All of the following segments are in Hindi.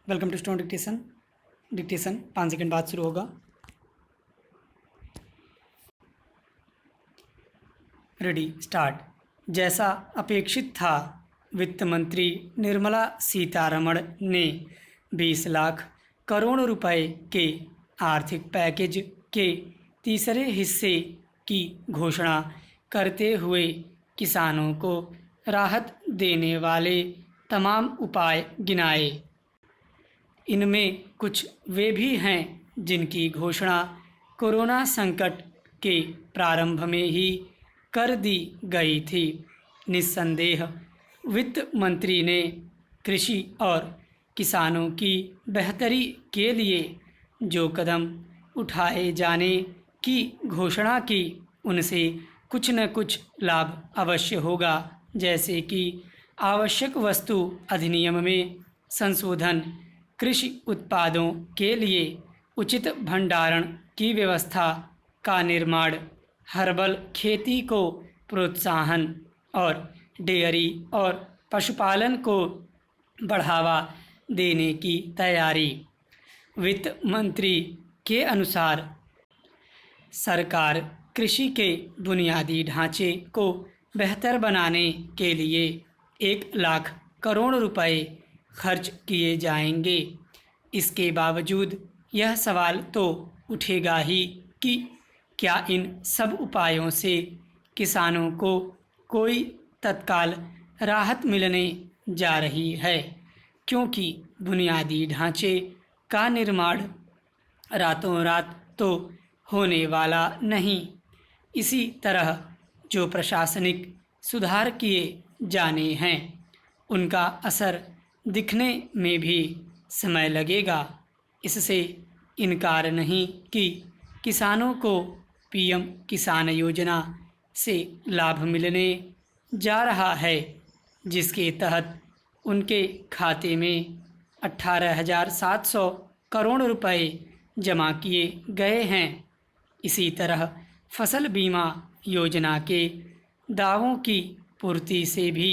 Welcome to stone dictation. Dictation 5 second बाद शुरू होगा। Ready start. जैसा अपेक्षित था, वित्त मंत्री निर्मला सीतारमण ने 20 लाख करोड़ रुपए के आर्थिक पैकेज के तीसरे हिस्से की घोषणा करते हुए किसानों को राहत देने वाले तमाम उपाय गिनाए। इनमें कुछ वे भी हैं जिनकी घोषणा कोरोना संकट के प्रारंभ में ही कर दी गई थी। निस्संदेह वित्त मंत्री ने कृषि और किसानों की बेहतरी के लिए जो कदम उठाए जाने की घोषणा की, उनसे कुछ न कुछ लाभ अवश्य होगा, जैसे कि आवश्यक वस्तु अधिनियम में संशोधन, कृषि उत्पादों के लिए उचित भंडारण की व्यवस्था का निर्माण, हर्बल खेती को प्रोत्साहन और डेयरी और पशुपालन को बढ़ावा देने की तैयारी। वित्त मंत्री के अनुसार सरकार कृषि के बुनियादी ढांचे को बेहतर बनाने के लिए 1 लाख करोड़ रुपए खर्च किए जाएंगे। इसके बावजूद यह सवाल तो उठेगा ही कि क्या इन सब उपायों से किसानों को कोई तत्काल राहत मिलने जा रही है, क्योंकि बुनियादी ढांचे का निर्माण रातों रात तो होने वाला नहीं। इसी तरह जो प्रशासनिक सुधार किए जाने हैं, उनका असर दिखने में भी समय लगेगा। इससे इनकार नहीं कि किसानों को पीएम किसान योजना से लाभ मिलने जा रहा है, जिसके तहत उनके खाते में 18,700 करोड़ रुपए जमा किए गए हैं। इसी तरह फसल बीमा योजना के दावों की पूर्ति से भी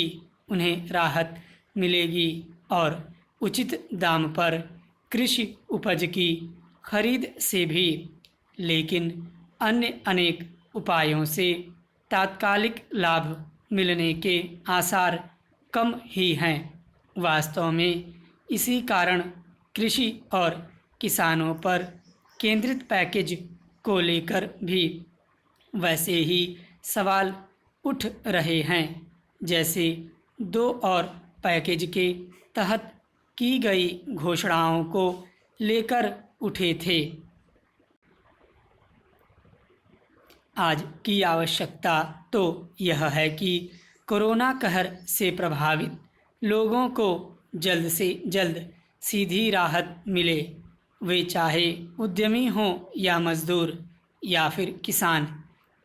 उन्हें राहत मिलेगी और उचित दाम पर कृषि उपज की खरीद से भी। लेकिन अन्य अनेक उपायों से तात्कालिक लाभ मिलने के आसार कम ही हैं। वास्तव में इसी कारण कृषि और किसानों पर केंद्रित पैकेज को लेकर भी वैसे ही सवाल उठ रहे हैं, जैसे 2 और पैकेज के तहत की गई घोषणाओं को लेकर उठे थे। आज की आवश्यकता तो यह है कि कोरोना कहर से प्रभावित लोगों को जल्द से जल्द सीधी राहत मिले। वे चाहे उद्यमी हों या मजदूर या फिर किसान।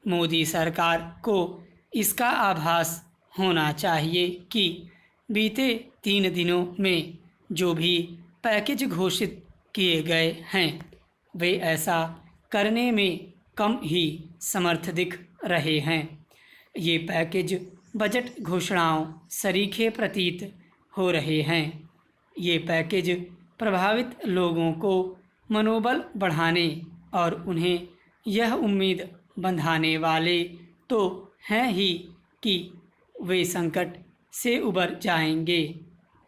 मोदी सरकार को इसका आभास होना चाहिए कि बीते 3 दिनों में जो भी पैकेज घोषित किए गए हैं, वे ऐसा करने में कम ही समर्थ दिख रहे हैं। ये पैकेज बजट घोषणाओं सरीखे प्रतीत हो रहे हैं। ये पैकेज प्रभावित लोगों को मनोबल बढ़ाने और उन्हें यह उम्मीद बंधाने वाले तो हैं ही कि वे संकट से उबर जाएंगे,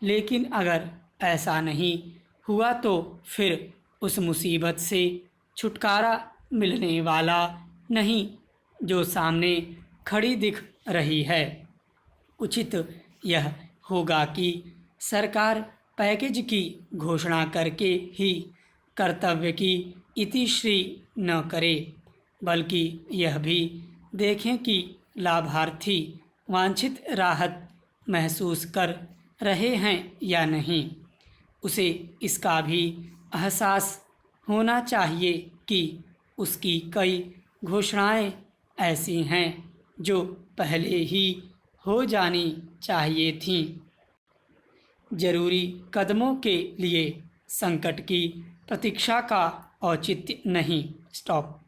लेकिन अगर ऐसा नहीं हुआ तो फिर उस मुसीबत से छुटकारा मिलने वाला नहीं जो सामने खड़ी दिख रही है। उचित यह होगा कि सरकार पैकेज की घोषणा करके ही कर्तव्य की इतिश्री न करे, बल्कि यह भी देखें कि लाभार्थी वांछित राहत महसूस कर रहे हैं या नहीं। उसे इसका भी एहसास होना चाहिए कि उसकी कई घोषणाएं ऐसी हैं जो पहले ही हो जानी चाहिए थीं। जरूरी कदमों के लिए संकट की प्रतीक्षा का औचित्य नहीं। स्टॉप।